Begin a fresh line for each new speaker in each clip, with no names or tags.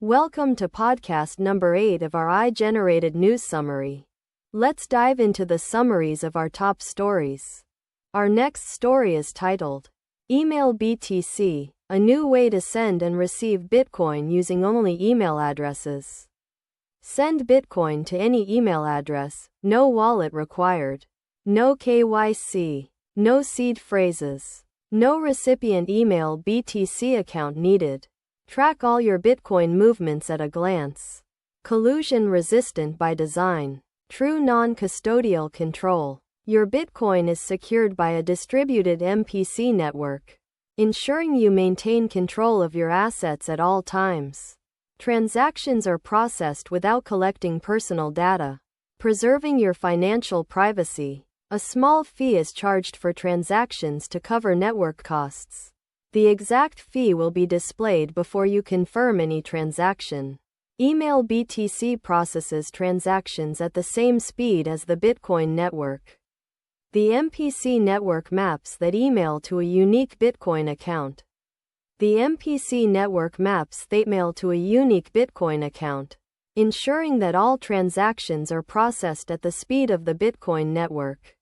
Welcome to podcast number 8 of our AI-generated news summary. Let's dive into the summaries of our top stories. Our next story is titled, Email BTC, a new way to send and receive Bitcoin using only email addresses. Send Bitcoin to any email address, no wallet required. No KYC, no seed phrases, no recipient email BTC account needed. Track all your Bitcoin movements at a glance. Collusion resistant by design. True non-custodial control. Your Bitcoin is secured by a distributed MPC network, ensuring you maintain control of your assets at all times. Transactions are processed without collecting personal data, preserving your financial privacy. A small fee is charged for transactions to cover network costs. The exact fee will be displayed before you confirm any transaction. Email BTC processes transactions at the same speed as the Bitcoin network. The MPC network maps that email to a unique Bitcoin account. The MPC network maps that email to a unique Bitcoin account, ensuring that all transactions are processed at the speed of the Bitcoin network.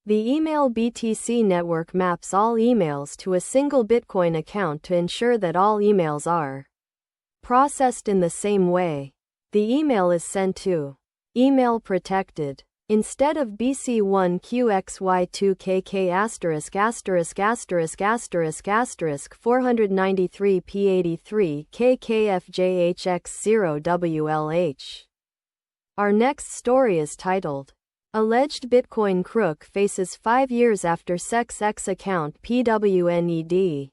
The Email BTC network maps all emails to a single Bitcoin account to ensure that all emails are processed in the same way. The email is sent to email protected instead of BC1QXY2KK********493P83 KKFJHX0WLH. Our next story is titled, Alleged Bitcoin Crook Faces 5 Years After Sex X Account pwned.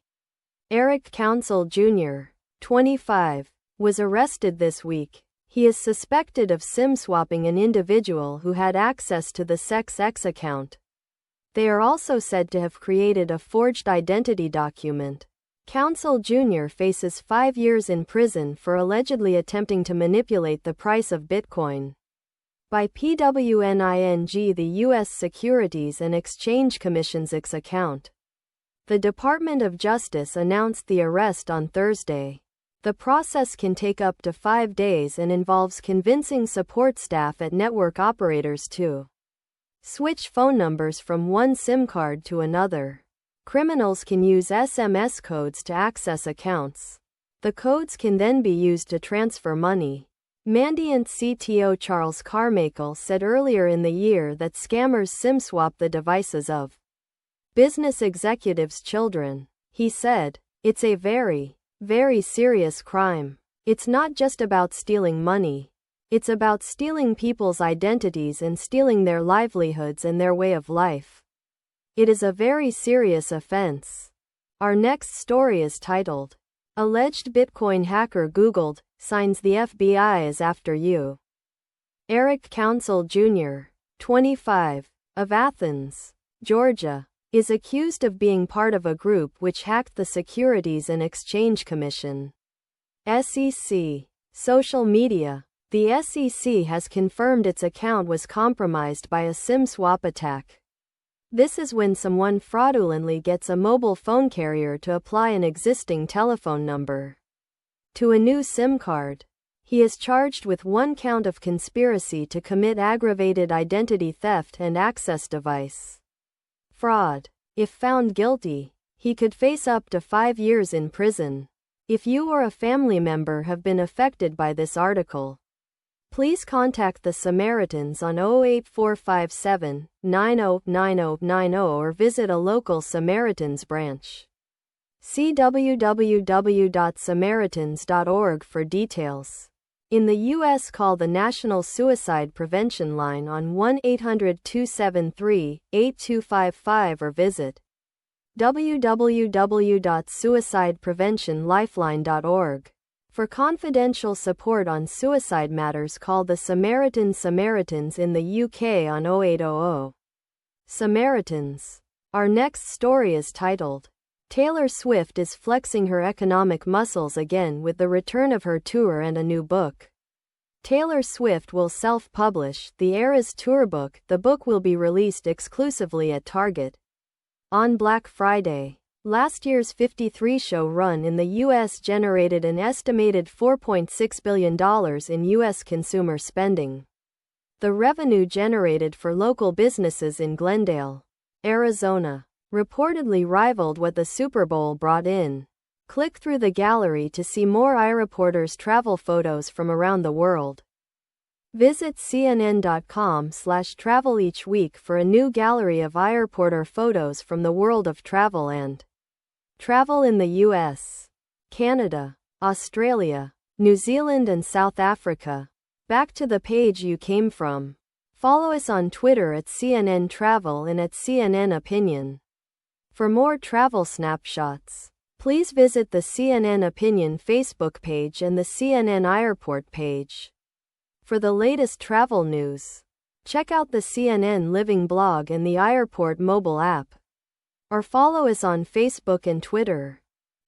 Eric Council Jr., 25, was arrested this week. He is suspected of SIM-swapping an individual who had access to the Sex X account. They are also said to have created a forged identity document. Council Jr. faces 5 years in prison for allegedly attempting to manipulate the price of Bitcoin. By pwnd, the U.S. Securities and Exchange Commission's X account. The Department of Justice announced the arrest on Thursday. The process can take up to 5 days and involves convincing support staff at network operators to switch phone numbers from one SIM card to another. Criminals can use SMS codes to access accounts. The codes can then be used to transfer money. Mandiant CTO Charles Carmichael said earlier in the year that scammers SIM-swap the devices of business executives' children. He said, "It's a very, very serious crime. It's not just about stealing money. It's about stealing people's identities and stealing their livelihoods and their way of life. It is a very serious offense." Our next story is titled, Alleged Bitcoin Hacker Googled, Signs the FBI is After You. Eric Council Jr., 25, of Athens, Georgia, is accused of being part of a group which hacked the Securities and Exchange Commission. SEC. Social media. The SEC has confirmed its account was compromised by a SIM swap attack. This is when someone fraudulently gets a mobile phone carrier to apply an existing telephone number to a new SIM card. He is charged with 1 count of conspiracy to commit aggravated identity theft and access device fraud. If found guilty, he could face up to 5 years in prison. If you or a family member have been affected by this article, please contact the Samaritans on 08457 909090 or visit a local Samaritans branch. See www.samaritans.org for details. In the U.S., call the National Suicide Prevention Line on 1-800-273-8255 or visit www.suicidepreventionlifeline.org. For confidential support on suicide matters, call the Samaritans in the UK on 0800. Samaritans. Our next story is titled, Taylor Swift is flexing her economic muscles again with the return of her tour and a new book. Taylor Swift will self-publish the Eras Tour book. The book will be released exclusively at Target on Black Friday. Last year's 53-show run in the U.S. generated an estimated $4.6 billion in U.S. consumer spending. The revenue generated for local businesses in Glendale, Arizona, reportedly rivaled what the Super Bowl brought in. Click through the gallery to see more iReporter's travel photos from around the world. Visit cnn.com/travel each week for a new gallery of iReporter photos from the world of travel and travel in the US, Canada, Australia, New Zealand and South Africa. Back to the page you came from. Follow us on Twitter at CNN Travel and at CNN Opinion. For more travel snapshots, please visit the CNN Opinion Facebook page and the CNN iReport page. For the latest travel news, check out the CNN Living blog and the iReport mobile app. Or follow us on Facebook and Twitter.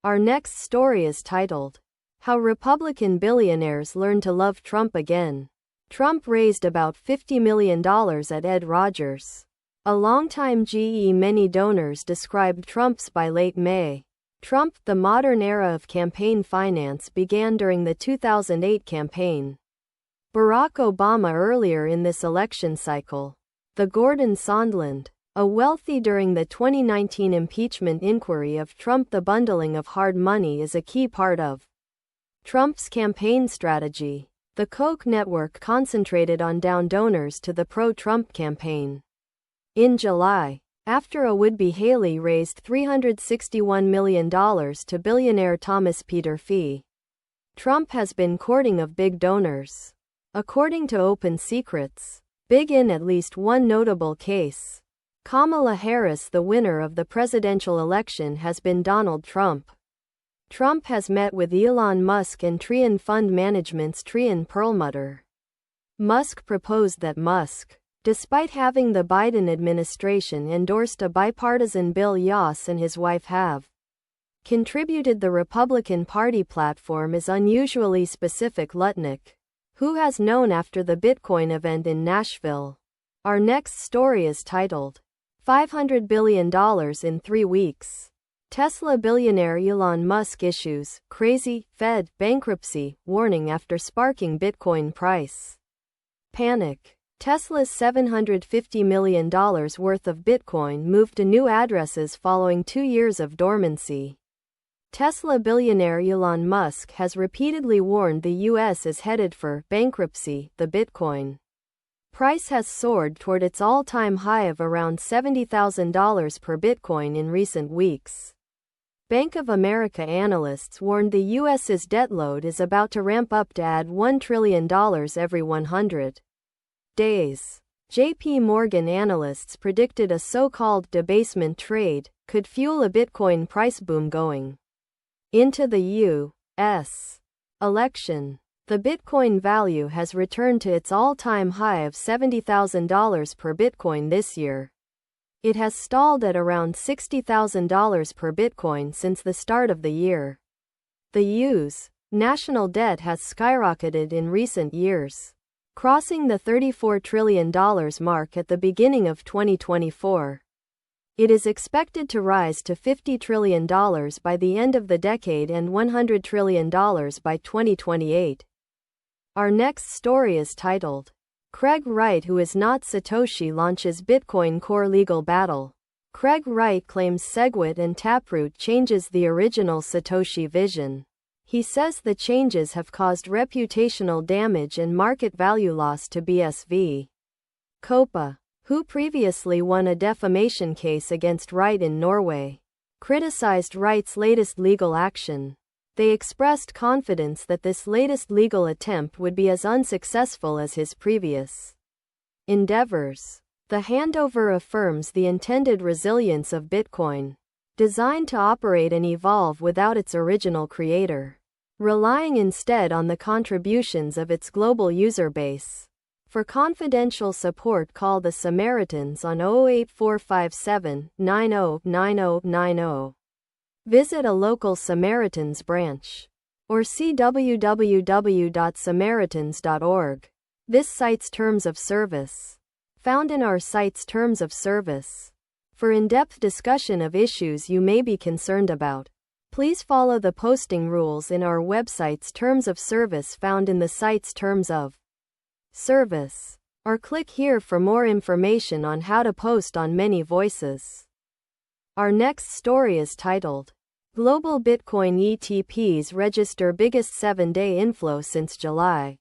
Our next story is titled, How Republican Billionaires Learn to Love Trump Again. Trump raised about $50 million at Ed Rogers. A longtime GE many donors described Trump's by late May. Trump, the modern era of campaign finance began during the 2008 campaign. Barack Obama earlier in this election cycle. The Gordon Sondland, a wealthy during the 2019 impeachment inquiry of Trump. The bundling of hard money is a key part of Trump's campaign strategy. The Koch network concentrated on down donors to the pro-Trump campaign. In July, after a would-be Haley raised $361 million to billionaire Thomas Peter Fee, Trump has been courting of big donors. According to Open Secrets, big in at least one notable case. Kamala Harris, the winner of the presidential election, has been Donald Trump. Trump has met with Elon Musk and Trian Fund Management's Trian Perlmutter. Musk proposed that Musk, despite having the Biden administration endorsed a bipartisan bill, Yas and his wife have contributed the Republican Party platform is unusually specific. Lutnick, who has known after the Bitcoin event in Nashville. Our next story is titled, $500 billion in 3 weeks. Tesla billionaire Elon Musk issues crazy Fed bankruptcy warning after sparking Bitcoin price panic. Tesla's $750 million worth of Bitcoin moved to new addresses following 2 years of dormancy. Tesla billionaire Elon Musk has repeatedly warned the U.S. is headed for bankruptcy. The Bitcoin price has soared toward its all-time high of around $70,000 per Bitcoin in recent weeks. Bank of America analysts warned the U.S.'s debt load is about to ramp up to add $1 trillion every 100 days. J.P. Morgan analysts predicted a so-called debasement trade could fuel a Bitcoin price boom going into the U.S. election. The Bitcoin value has returned to its all-time high of $70,000 per Bitcoin this year. It has stalled at around $60,000 per Bitcoin since the start of the year. The U.S. national debt has skyrocketed in recent years, crossing the $34 trillion mark at the beginning of 2024. It is expected to rise to $50 trillion by the end of the decade and $100 trillion by 2028. Our next story is titled, Craig Wright Who Is Not Satoshi Launches Bitcoin Core Legal Battle. Craig Wright claims SegWit and Taproot changes the original Satoshi vision. He says the changes have caused reputational damage and market value loss to BSV. Copa, who previously won a defamation case against Wright in Norway, criticized Wright's latest legal action. They expressed confidence that this latest legal attempt would be as unsuccessful as his previous endeavors. The handover affirms the intended resilience of Bitcoin, designed to operate and evolve without its original creator, relying instead on the contributions of its global user base. For confidential support, call the Samaritans on 08457 909090. Visit a local Samaritans branch or see www.samaritans.org. This site's terms of service. Found in our site's terms of service. For in-depth discussion of issues you may be concerned about, please follow the posting rules in our website's Terms of Service found in the site's Terms of Service. Or click here for more information on how to post on many voices. Our next story is titled, Global Bitcoin ETPs Register Biggest 7-Day Inflow Since July.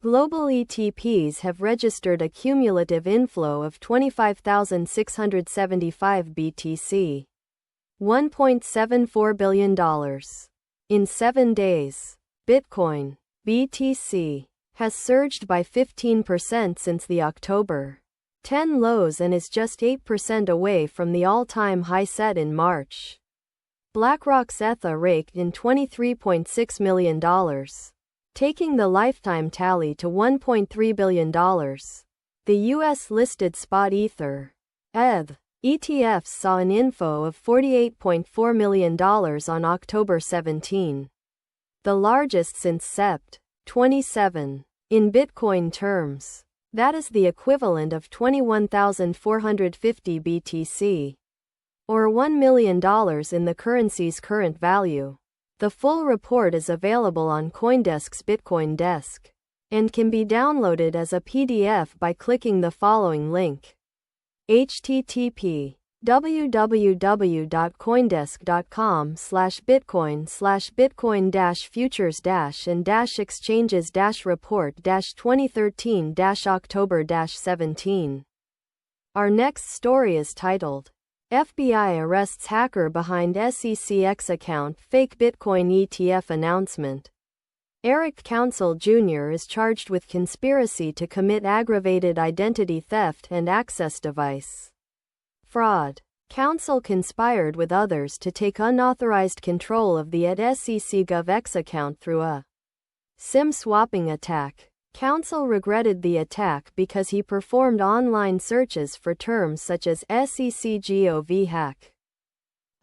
Global ETPs have registered a cumulative inflow of 25,675 BTC. $1.74 billion. In 7 days. Bitcoin, BTC, has surged by 15% since the October 10 lows and is just 8% away from the all-time high set in March. BlackRock's ETH raked in $23.6 million, taking the lifetime tally to $1.3 billion. The US-listed spot Ether ETFs saw an inflow of $48.4 million on October 17, the largest since Sept. 27. In Bitcoin terms, that is the equivalent of 21,450 BTC, or $1 million in the currency's current value. The full report is available on CoinDesk's Bitcoin desk, and can be downloaded as a PDF by clicking the following link. http www.coindesk.com/bitcoin/bitcoin-futures-and-exchanges-report-2013-October-17. Our next story is titled, FBI arrests hacker behind SEC account fake Bitcoin ETF announcement. Eric Council Jr. is charged with conspiracy to commit aggravated identity theft and access device fraud. Council conspired with others to take unauthorized control of the @SEC GovX account through a SIM swapping attack. Council regretted the attack because he performed online searches for terms such as SEC hack.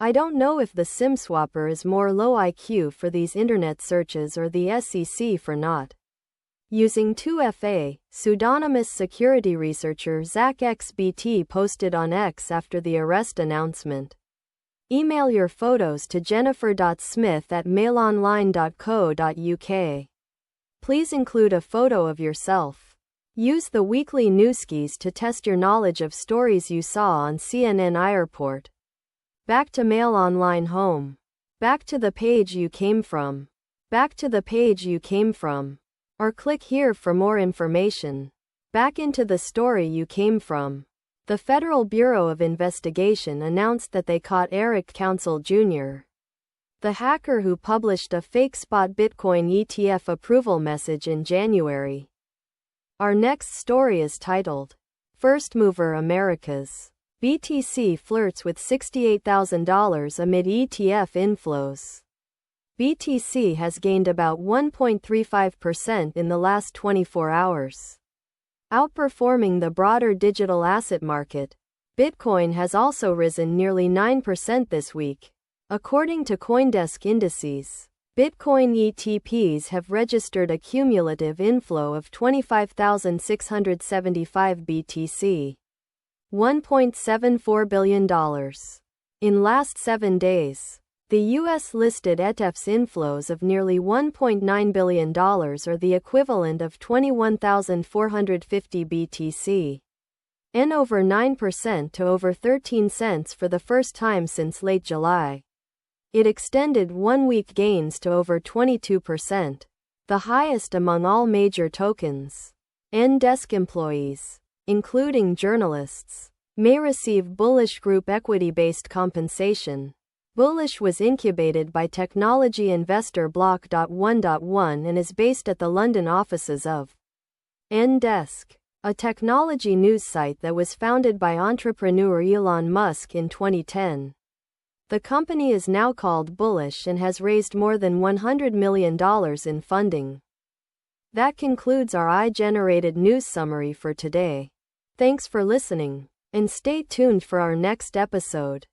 I don't know if the SIM swapper is more low IQ for these internet searches or the SEC for not using 2FA, pseudonymous security researcher Zach XBT posted on X after the arrest announcement. Email your photos to jennifer.smith@mailonline.co.uk. Please include a photo of yourself. Use the weekly newskis to test your knowledge of stories you saw on CNN iReport. Back to Mail Online home. Back to the page you came from. Back to the page you came from. Or click here for more information. Back into the story you came from. The Federal Bureau of Investigation announced that they caught Eric Council Jr., the hacker who published a fake spot Bitcoin ETF approval message in January. Our next story is titled, First Mover Americas. BTC flirts with $68,000 amid ETF inflows. BTC has gained about 1.35% in the last 24 hours. Outperforming the broader digital asset market, Bitcoin has also risen nearly 9% this week. According to CoinDesk indices, Bitcoin ETPs have registered a cumulative inflow of 25,675 BTC. $1.74 billion. In last 7 days. The US-listed ETFs inflows of nearly $1.9 billion are the equivalent of 21,450 BTC. And over 9% to over 13 cents for the first time since late July. It extended one-week gains to over 22%, the highest among all major tokens. Desk employees, including journalists, may receive bullish group equity-based compensation. Bullish was incubated by technology investor Block.1.1 and is based at the London offices of Desk, a technology news site that was founded by entrepreneur Elon Musk in 2010. The company is now called Bullish and has raised more than $100 million in funding. That concludes our AI-generated news summary for today. Thanks for listening, and stay tuned for our next episode.